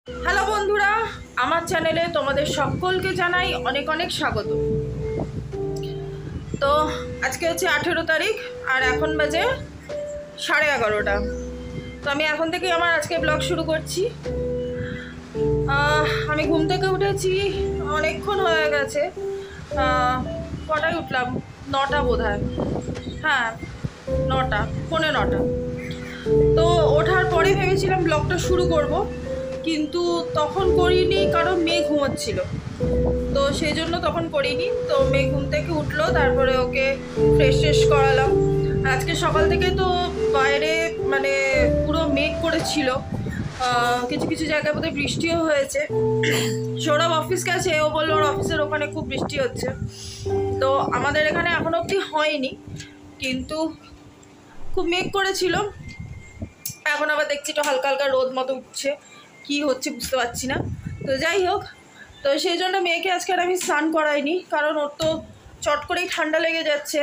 Hello বন্ধুরা, আমার চ্যানেলে তোমাদের সকলকে জানাই অনেক অনেক স্বাগত। তো আজকে হচ্ছে 18 তারিখ আর এখন বাজে 11:30। তো আমি এখন থেকেই আমার আজকে ব্লগ শুরু করছি। আমি ঘুম থেকে উঠেছি, অনেকক্ষণ হয়ে গেছে। কটায় উঠলাম? 9টা বোধহয়। হ্যাঁ, 9টা, 9:45। তো ওঠার পরে ভেবেছিলাম ব্লগটা শুরু করব, কিন্তু তখন করিনি কারণ মেয়ে ঘুমাচ্ছিল। তো সেই জন্য তখন করিনি। তো মেয়ে ঘুম থেকে উঠলো, তারপরে ওকে ফ্রেশ করালাম। আজকে সকাল থেকে তো বাইরে মানে পুরো মেঘ করেছিল, কিছু কিছু জায়গায় বোধহয় বৃষ্টিও হয়েছে। সৌরভ অফিস গেছে, ও বললো ওর অফিসের ওখানে খুব বৃষ্টি হচ্ছে। তো আমাদের এখানে এখনো অবধি হয়নি, কিন্তু খুব মেঘ করেছিল। এখন আবার দেখছি একটু হালকা হালকা রোদ মতো উঠছে, কি হচ্ছে বুঝতে পারছি না। তো যাই হোক, তো সেই জন্য মেয়েকে আজকে আর আমি স্নান করাইনি, কারণ ওর তো চট করেই ঠান্ডা লেগে যাচ্ছে।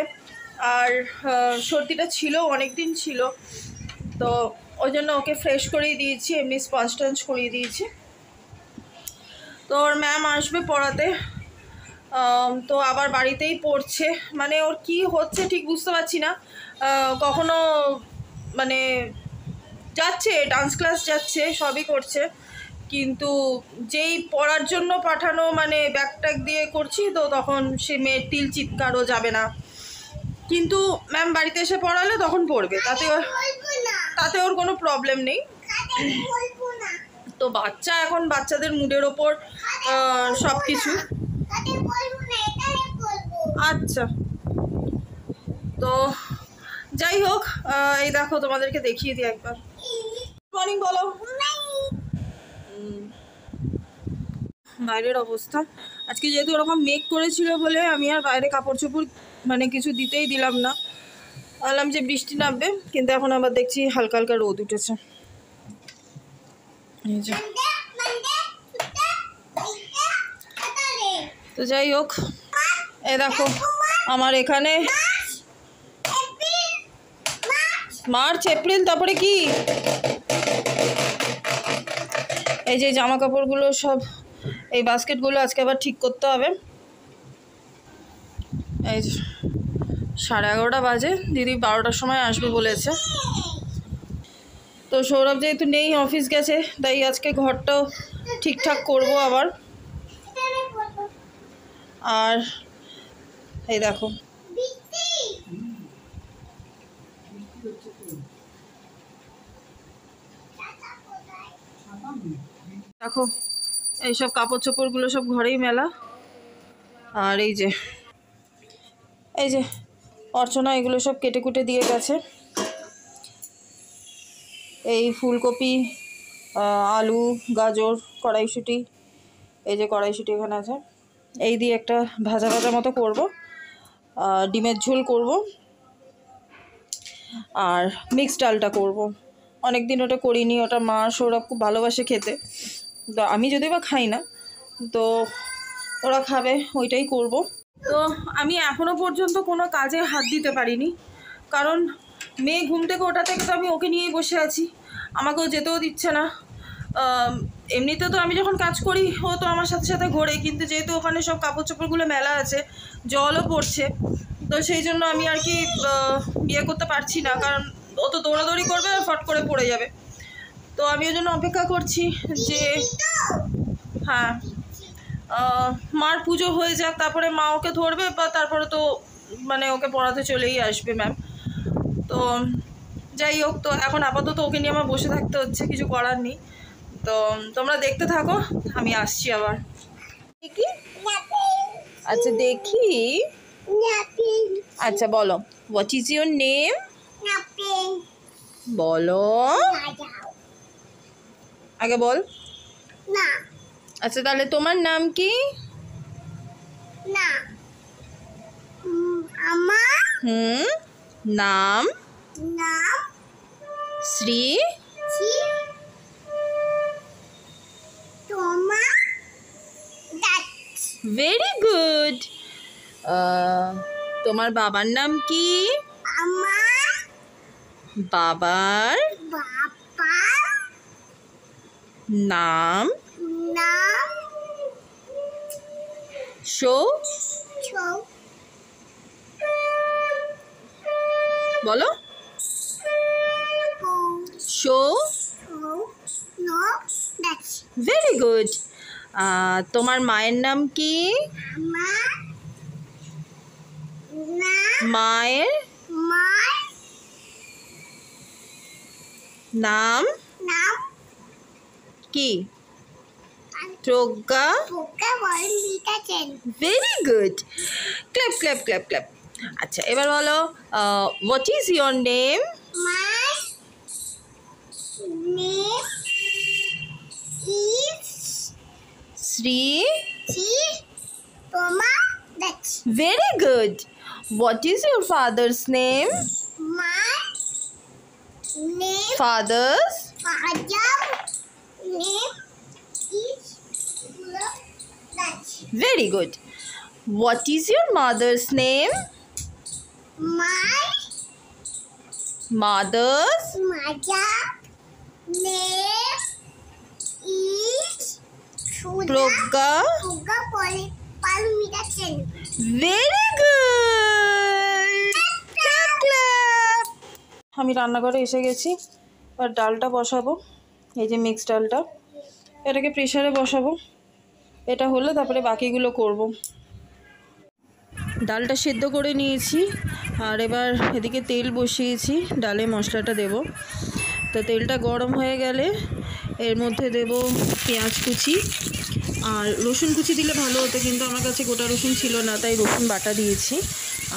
আর সর্দিটা ছিল, অনেক দিন ছিল। তো ওই জন্য ওকে ফ্রেশ করিয়ে দিয়েছি, এমনি স্পঞ্জ টঞ্জ করিয়ে দিয়েছি। তো ওর ম্যাম আসবে পড়াতে, তো আবার বাড়িতেই পড়ছে। মানে ওর কি হচ্ছে ঠিক বুঝতে পারছি না। কখনো মানে যাচ্ছে, ডান্স ক্লাস যাচ্ছে, সবই করছে, কিন্তু যেই পড়ার জন্য পাঠানো মানে ব্যাগ ট্যাগ দিয়ে করছি, তো তখন সে মেয়ের তিল চিৎকারও যাবে না। কিন্তু ম্যাম বাড়িতে এসে পড়ালে তখন পড়বে, তাতে ওর কোনো প্রবলেম নেই। তো বাচ্চা, এখন বাচ্চাদের মুডের ওপর সব কিছু। আচ্ছা, তো যাই হোক, এই দেখো তোমাদেরকে দেখিয়ে দিই একবার। মর্নিং বলো। বাইরের অবস্থা আজকে যেহেতু ওরকম মেঘ করেছিল বলে আমি আর বাইরে কাপড় চোপড় মানে কিছু দিতেই দিলাম না। বললাম যে বৃষ্টি নামবে, কিন্তু এখন আবার দেখছি হালকা হালকা রোদ উঠেছে। তো যাই হোক, এ দেখো আমার এখানে মার্চ এপ্রিল, তারপরে কি এই যে জামা কাপড়গুলো সব, এই বাস্কেটগুলো আজকে আবার ঠিক করতে হবে। এই 11:30 বাজে, দিদি 12টার সময় আসবে বলেছে। তো সৌরভ যেহেতু নেই, অফিস গেছে, তাই আজকে ঘরটাও ঠিকঠাক করব আবার। আর এই দেখো দেখো এইসব কাপড় চোপড়গুলো সব ঘরেই মেলা। আর এই যে অর্চনা এগুলো সব কেটে কুটে দিয়ে গেছে। এই ফুলকপি, আলু, গাজর, কড়াইশুঁটি, এই যে কড়াইশুঁটি এখানে আছে, এই দিয়ে একটা ভাজা ভাজা মতো করব। ডিমের ঝোল করব, আর মিক্সড ডালটা করব। অনেক দিন ওটা করিনি, ওটা মা সৌরভ খুব ভালোবাসে খেতে। তো আমি যদি বা খাই না, তো ওরা খাবে, ওইটাই করব। তো আমি এখনও পর্যন্ত কোনো কাজে হাত দিতে পারিনি, কারণ মেয়ে ঘুম থেকে ওটা থেকে তো আমি ওকে নিয়েই বসে আছি, আমাকেও যেতেও দিচ্ছে না। এমনিতে তো আমি যখন কাজ করি ও তো আমার সাথে সাথে ঘোরে, কিন্তু যেহেতু ওখানে সব কাপড় চোপড়গুলো মেলা আছে, জলও পড়ছে, তো সেই জন্য আমি আর কি বিয়ে করতে পারছি না, কারণ ও তো দৌড়াদৌড়ি করবে আর ফট করে পড়ে যাবে। তো আমি ওই জন্য অপেক্ষা করছি যে হ্যাঁ মার পুজো হয়ে যাক, তারপরে মা ওকে ধরবে, বা তারপরে তো মানে ওকে পড়াতে চলেই আসবে ম্যাম। তো যাই হোক, তো এখন আপাতত ওকে নিয়ে আমার বসে থাকতে হচ্ছে, কিছু করার নেই। তো তোমরা দেখতে থাকো, আমি আসছি আবার। দেখি, আচ্ছা দেখি, আচ্ছা বলো, হোয়াট ইজ ইউর নেম? বলো আগে বল। আচ্ছা তাহলে তোমার নাম কি? নাম শ্রী। Very good. তোমার বাবার নাম কি? বাবার নাম নাম শো ছৌ বলো ছৌ শো ছৌ নো দ্যাটস ভেরি গুড তোমার মায়ের নাম কি আমার নাম মায়ের মার নাম নাম কি প্রজ্ঞা পোকা বল লিখেছেন very good clap clap clap clap আচ্ছা এবার বলো what is your name my name is Shri ji তোমা that's very good what is your father's name my name father's father name is that's very good what is your mother's name my mother's mother name is Pragya Suga Palmitation. Very good আমি রান্নাঘরে এসে গেছি আর ডালটা বসাবো এই যে mix ডালটা এটাকে প্রেসারে বসাবো এটা হলে তারপরে বাকিগুলো করব ডালটা সেদ্ধ করে নিয়েছি আর এবার এদিকে তেল বসিয়েছি ডালে মশলাটা দেব তো তেলটা গরম হয়ে গেলে এর মধ্যে দেব পেঁয়াজ কুচি আর রসুন কুচি দিলে ভালো হতো কিন্তু আমার কাছে গোটা রসুন ছিল না তাই রসুন বাটা দিয়েছি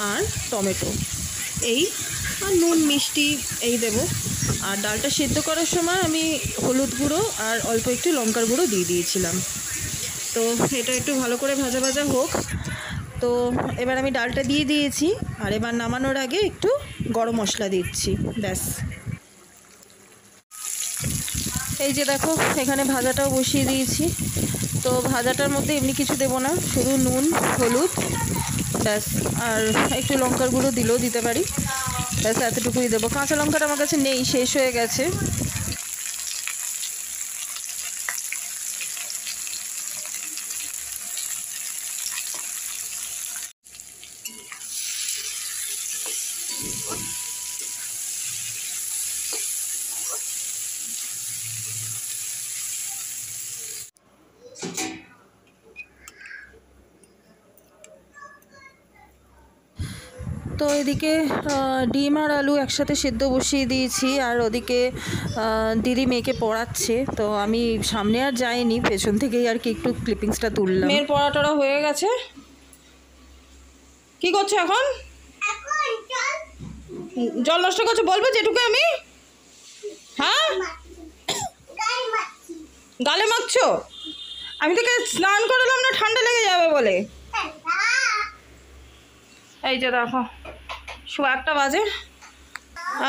আর টমেটো এই আর নুন মিষ্টি এই দেব আর ডালটা সেদ্ধ করার সময় আমি হলুদ গুঁড়ো আর অল্প একটু লঙ্কার গুঁড়ো দিয়ে দিয়েছিলাম তো এটা একটু ভালো করে ভাজা ভাজা হোক তো এবার আমি ডালটা দিয়ে দিয়েছি আর এবার নামানোর আগে একটু গরম মশলা দিচ্ছি ব্যাস এই যে দেখো এখানে ভাজাটাও বসিয়ে দিয়েছি তো ভাজাটার মধ্যে এমনি কিছু দেবো না শুধু নুন হলুদ ব্যাস আর একটু লঙ্কার গুঁড়ো দিলেও দিতে পারি ব্যাস এতটুকুই দেবো কাঁচা লঙ্কাটা আমার কাছে নেই শেষ হয়ে গেছে তো এদিকে ডিম আর আলু একসাথে সেদ্ধ বসিয়ে দিয়েছি আর ওদিকে দিদি মেয়েকে পড়াচ্ছে তো আমি সামনে আর যাইনি পেছন থেকেই আর কি একটু ক্লিপিংসটা তুললাম মেয়ের পড়াটা হয়ে গেছে কি করছো এখন জল নষ্ট করছো বলবো যেটুকু আমি হ্যাঁ গালে মাখছো আমি তোকে স্নান করালাম না ঠান্ডা লেগে যাবে বলে এই যে দেখো 1:15 বাজে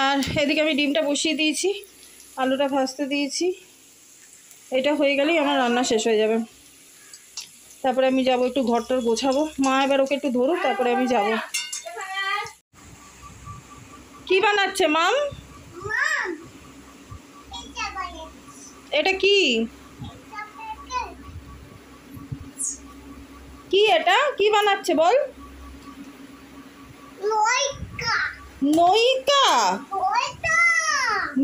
আর এদিকে আমি ডিমটা বসিয়ে দিয়েছি আলুটা ভাজতে দিয়েছি এটা হয়ে গেলেই আমার রান্না শেষ হয়ে যাবে তারপরে আমি যাব একটু ঘরটার গোছাবো মা এবার ওকে একটু ধরুক তারপরে আমি যাব কি বানাচ্ছে মাম এটা কি কি এটা কি বানাচ্ছে বল নৌকা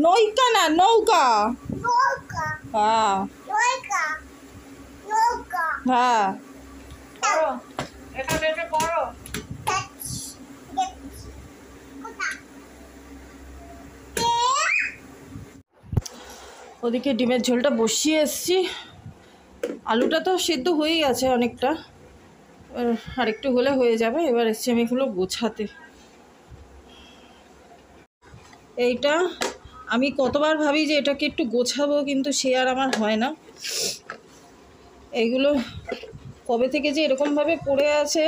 নৌকা না নৌকা হ্যাঁ হ্যাঁ ওদিকে ডিমের ঝোলটা বসিয়ে এসছি আলুটা তো সেদ্ধ হয়েই আছে অনেকটা আর একটু হলে হয়ে যাবে এবার এসছি আমি এগুলো গোছাতে এইটা আমি কতবার ভাবি যে এটাকে একটু গোছাবো কিন্তু সে আর আমার হয় না এইগুলো কবে থেকে যে এরকমভাবে পড়ে আছে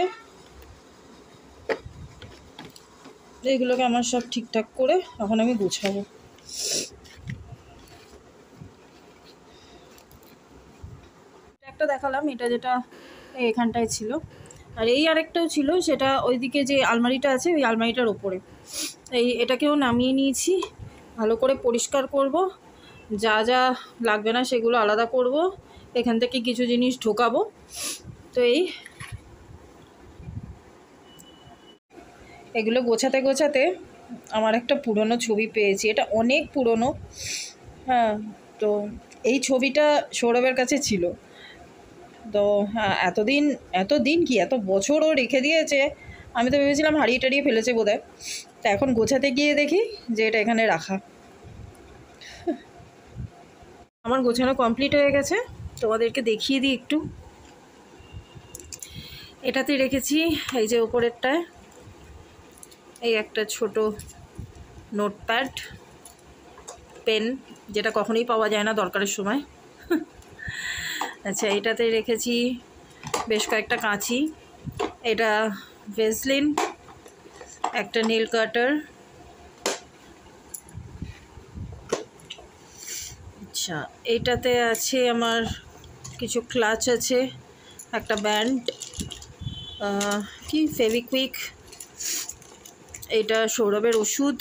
এইগুলোকে আমার সব ঠিকঠাক করে এখন আমি গোছাবো একটা দেখালাম এটা যেটা এখানটায় ছিল আর এই আরেকটাও ছিল সেটা ওইদিকে যে আলমারিটা আছে ওই আলমারিটার ওপরে এটাকেও নামিয়ে নিয়েছি ভালো করে পরিষ্কার করব যা যা লাগবে না সেগুলো আলাদা করব, এখান থেকে কিছু জিনিস ঢোকাবো। তো এগুলো গোছাতে গোছাতে আমার একটা পুরনো ছবি পেয়েছি, এটা অনেক পুরনো। হ্যাঁ, তো এই ছবিটা সৌরভের কাছে ছিল। তো হ্যাঁ, এতদিন কি এত বছর ও রেখে দিয়েছে, আমি তো ভেবেছিলাম হারিয়ে টারিয়ে ফেলেছে বোধহয়। তা এখন গোছাতে গিয়ে দেখি যে এটা এখানে রাখা। আমার গোছানো কমপ্লিট হয়ে গেছে, তোমাদেরকে দেখিয়ে দিই একটু। এটাতে রেখেছি এই যে ওপরেরটায় এই একটা ছোট নোটপ্যাড, পেন, যেটা কখনোই পাওয়া যায় না দরকারের সময়। আচ্ছা, এটাতে রেখেছি বেশ কয়েকটা কাঁচি, এটা ভেসলিন, একটা নেল কাটার, আচ্ছা এইটাতে আছে আমার কিছু ক্লাচ আছে, একটা ব্যান্ড, কি ফেভিকুইক, এটা সৌরভের ওষুধ,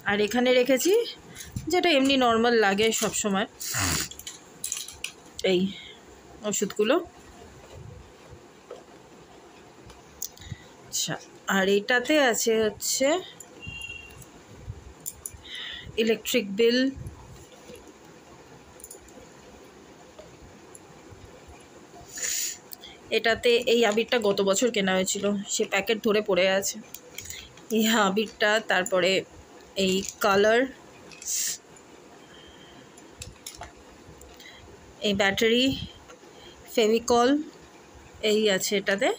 আর এখানে রেখেছি যেটা এমনি নর্মাল লাগে সব সময়, এই ওষুধগুলো। আচ্ছা, আর এটাতে আছে হচ্ছে ইলেকট্রিক বিল, এটাতে এই আবিরটা গত বছর কেনা হয়েছিল, সে প্যাকেট ধরে পড়ে আছে এই আবিরটা। তারপরে এই কালার, এই ব্যাটারি, ফেভিকল, এই আছে এটাতে।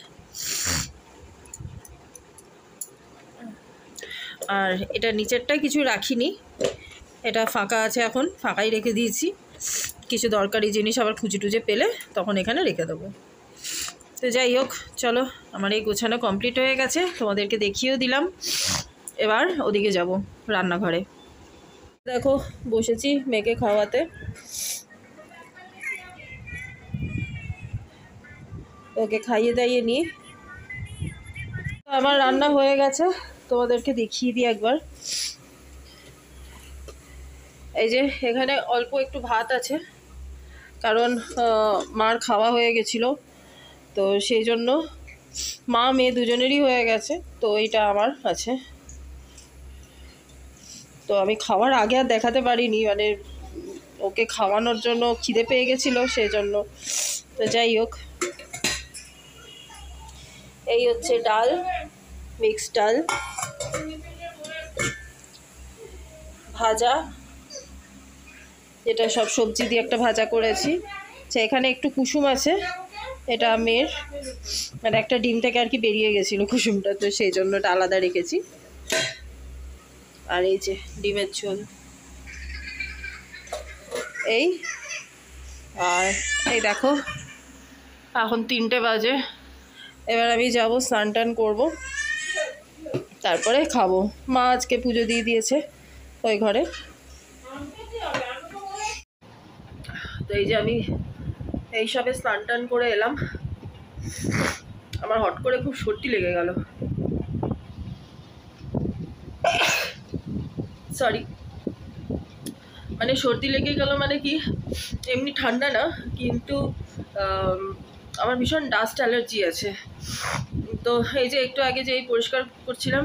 আর এটা নিচেরটায় কিছু রাখিনি, এটা ফাঁকা আছে, এখন ফাঁকাই রেখে দিয়েছি। কিছু দরকারি জিনিস আবার খুঁজে টুজে পেলে তখন এখানে রেখে দেবো। তো যাই হোক, চলো আমার এই গোছানো কমপ্লিট হয়ে গেছে, তোমাদেরকে দেখিয়েও দিলাম। এবার ওদিকে যাব রান্নাঘরে। দেখো বসেছি মেয়েকে খাওয়াতে, ওকে খাইয়ে দাইয়ে নিই। আমার রান্না হয়ে গেছে, তোমাদেরকে দেখিয়ে দিই একবার। এই যে এখানে অল্প একটু ভাত আছে, কারণ মার খাওয়া হয়ে গেছিলো, তো সেই জন্য মা মেয়ে দুজনেরই হয়ে গেছে, তো এইটা আমার আছে। তো আমি খাওয়ার আগে আর দেখাতে পারিনি, মানে ওকে খাওয়ানোর জন্য খিদে পেয়ে গেছিলো সেই জন্য। তো যাই হোক, এই হচ্ছে ডাল, মিক্সড ডাল, ভাজা, এটা সব সবজি দিয়ে একটা ভাজা করেছি। আচ্ছা, এখানে একটু কুসুম আছে, এটা মেয়ের, মানে একটা ডিম থেকে আর কি বেরিয়ে গেছিলো কুসুমটা, তো সেই জন্য এটা আলাদা রেখেছি। আর এই যে ডিমের ঝোল, এই, আর এই দেখো এখন 3টে বাজে, এবার আমি যাব স্নান টান করবো, তারপরে খাবো। মা আজকে পুজো দিয়ে দিয়েছে ওই ঘরে। তো এই যে আমি এইসবে স্নান টান করে এলাম, আমার হট করে খুব সর্দি লেগে গেল, সরি, মানে সর্দি লেগে গেল মানে কি, এমনি ঠান্ডা না, কিন্তু আমার ভীষণ ডাস্ট অ্যালার্জি আছে। তো এই যে একটু আগে যে এই পরিষ্কার করছিলাম,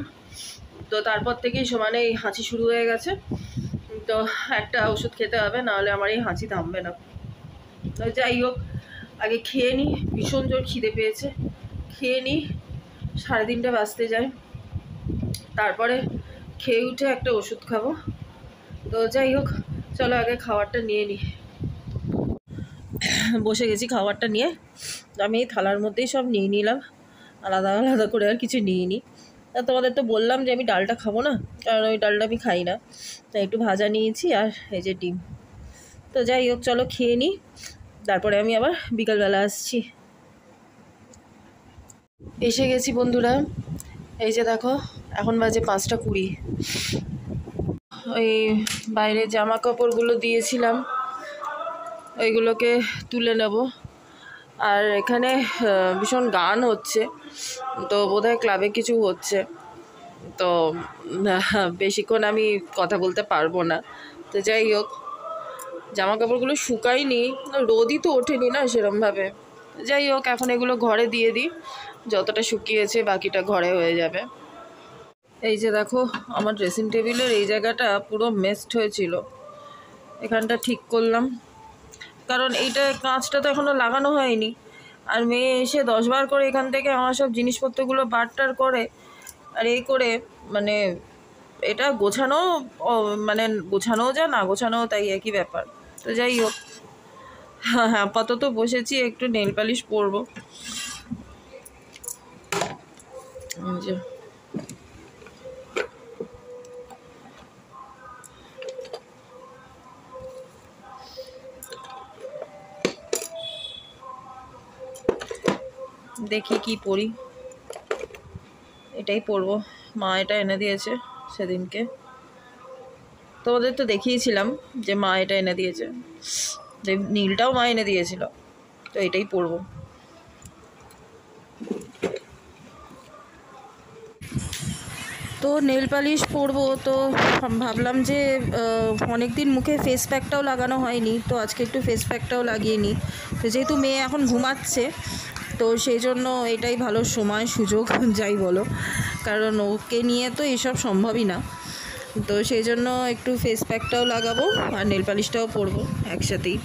তো তারপর থেকেই সমানে এই হাঁচি শুরু হয়ে গেছে। তো একটা ওষুধ খেতে হবে, নাহলে আমার এই হাঁচি থামবে না। তো যাই হোক, আগে খেয়ে নিই, ভীষণ জোর খিদে পেয়েছে, খেয়ে নিই, 3:30 বাজতে যায়, তারপরে খেয়ে উঠে একটা ওষুধ খাবো। তো যাই হোক, চলো আগে খাবারটা নিয়ে নিই। বসে গেছি খাবারটা নিয়ে, আমি এই থালার মধ্যেই সব নিয়ে নিলাম, আলাদা আলাদা করে আর কিছু নিইনি। তা তোমাদের তো বললাম যে আমি ডালটা খাবো না, কারণ ওই ডালটা আমি খাই না, তাই একটু ভাজা নিয়েছি আর এই যে ডিম। তো যাই হোক, চলো খেয়ে নিই, তারপরে আমি আবার বিকালবেলা আসছি। এসে গেছি বন্ধুরা, এই যে দেখো এখন বাজে 5টা 20। ওই বাইরে জামা কাপড়গুলো দিয়েছিলাম, ওইগুলোকে তুলে নেব। আর এখানে ভীষণ গান হচ্ছে, তো বোধহয় ক্লাবে কিছু হচ্ছে, তো বেশিক্ষণ আমি কথা বলতে পারবো না। তো যাই হোক, জামা কাপড়গুলো শুকায়নি, রোদই তো ওঠেনি না সেরমভাবে। যাই হোক, এখন এগুলো ঘরে দিয়ে দিই, যতটা শুকিয়েছে বাকিটা ঘরে হয়ে যাবে। এই যে দেখো, আমার ড্রেসিং টেবিলের এই জায়গাটা পুরো মেসড হয়েছিল, এখানটা ঠিক করলাম। কারণ এইটা কাঁচটা তো এখনও লাগানো হয়নি, আর মেয়ে এসে 10 বার করে এখান থেকে আমার সব জিনিসপত্রগুলো বারটার করে, আর এই করে মানে এটা গোছানো, মানে গোছানোও যা না গোছানোও তাই একই ব্যাপার। তো যাই হোক, হ্যাঁ আপাতত বসেছি একটু নেল পালিশ পরবো। যে দেখি কি পরি, এটাই পরবো। মা এটা এনে দিয়েছে সেদিনকে, তোমাদের তো দেখিয়েছিলাম যে মা এটা এনে দিয়েছে, যে নীলটাও মা এনে দিয়েছিল, তো এটাই পরবো। তো নেল পালিশ পরবো, তো ভাবলাম যে অনেক দিন মুখে ফেস প্যাকটাও লাগানো হয়নি, তো আজকে একটু ফেস প্যাকটাও লাগিয়ে নিই। তো যেহেতু মেয়ে এখন ঘুমাচ্ছে, তো সেই জন্য এটাই ভালো সময় সুযোগ যাই বলো, কারণ ওকে নিয়ে তো এসব সম্ভবই না। তো সেই জন্য একটু ফেস প্যাকটাও লাগাবো আর নেল পালিশটাও পরবো একসাথেই।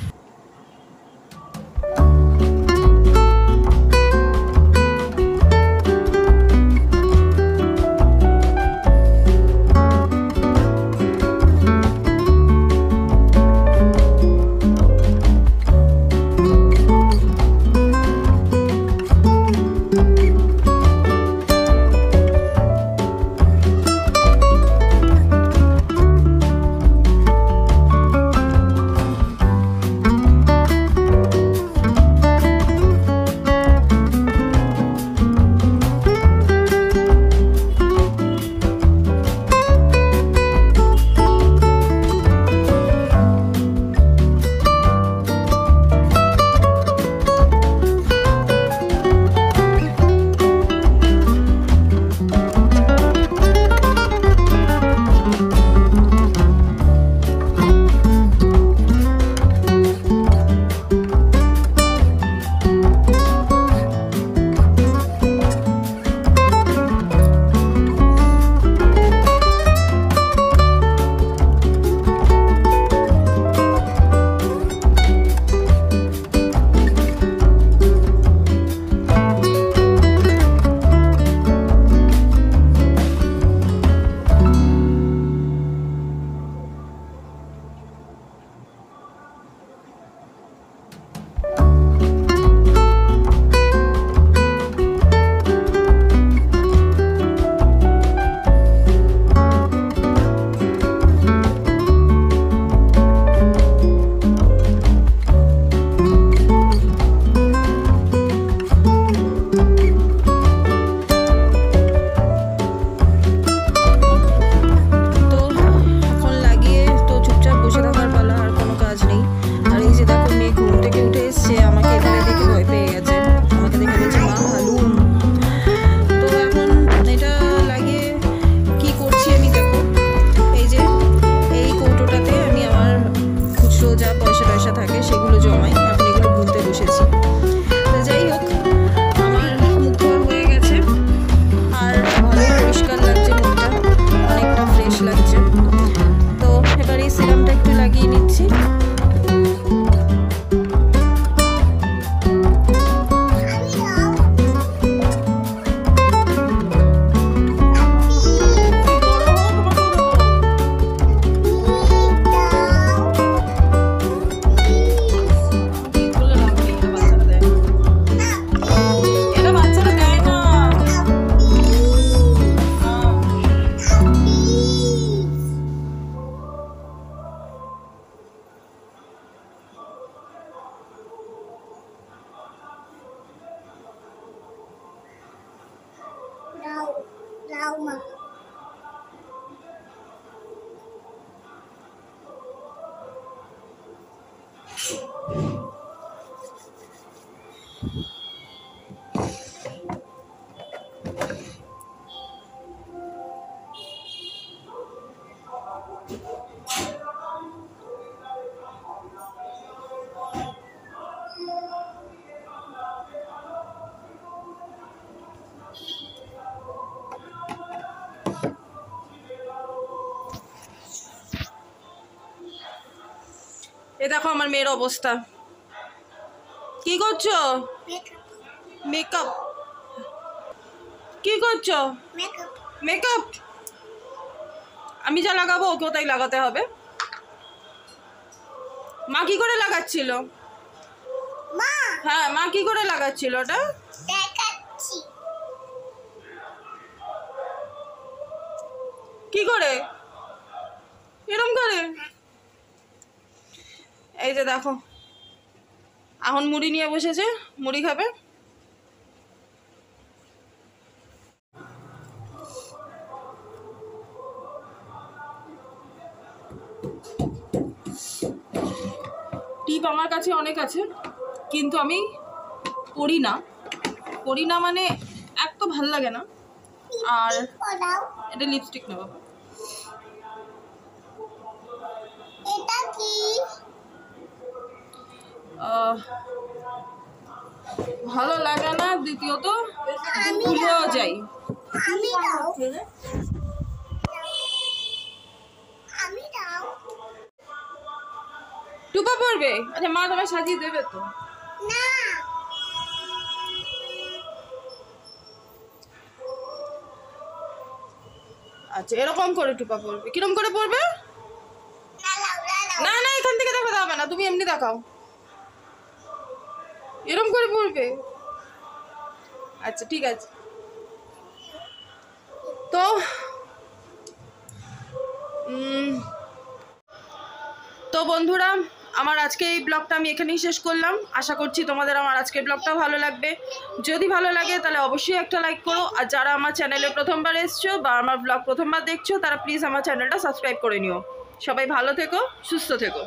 Trauma. এ দেখো আমার মেয়ের অবস্থা। কি করছো? Makeup makeup. কি করছো? Makeup makeup. আমি যা লাগাবো ওকেও তাই লাগাতে হবে। মা কি করে লাগাচ্ছিল? মা হ্যাঁ, মা কি করে লাগাচ্ছিল ওটা? দেখাচ্ছি। কি করে? এরম করে? এই যে দেখো, এখন মুড়ি নিয়ে বসেছে, মুড়ি খাবে। টিপ আমার কাছে অনেক আছে, কিন্তু আমি পড়ি না। পড়ি না মানে এক তো ভাল লাগে না, আর পড়াও। এটা লিপস্টিক না বাবা। এটা কি? ভালো লাগে না, দ্বিতীয়ত ভুলেও যাই। আমি দাও। আমি দাও। টুপা পড়বে? আচ্ছা, মা তোমায় সাজিয়ে দেবে তো। না আচ্ছা, এরকম করে টুপা পড়বে। কিরম করে পড়বে? না লাও লাও। না না, এখান থেকে দেখাতে হবে না, তুমি এমনি দেখাও। এরম করে পড়বে? আচ্ছা ঠিক আছে। তো তো বন্ধুরা, আমার আজকে এই ব্লগটা আমি এখানেই শেষ করলাম। আশা করছি তোমাদের আমার আজকের ব্লগটা ভালো লাগবে। যদি ভালো লাগে তাহলে অবশ্যই একটা লাইক করো, আর যারা আমার চ্যানেলে প্রথমবার এসছো বা আমার ব্লগ প্রথমবার দেখছো তারা প্লিজ আমার চ্যানেলটা সাবস্ক্রাইব করে নিও। সবাই ভালো থেকো, সুস্থ থেকো।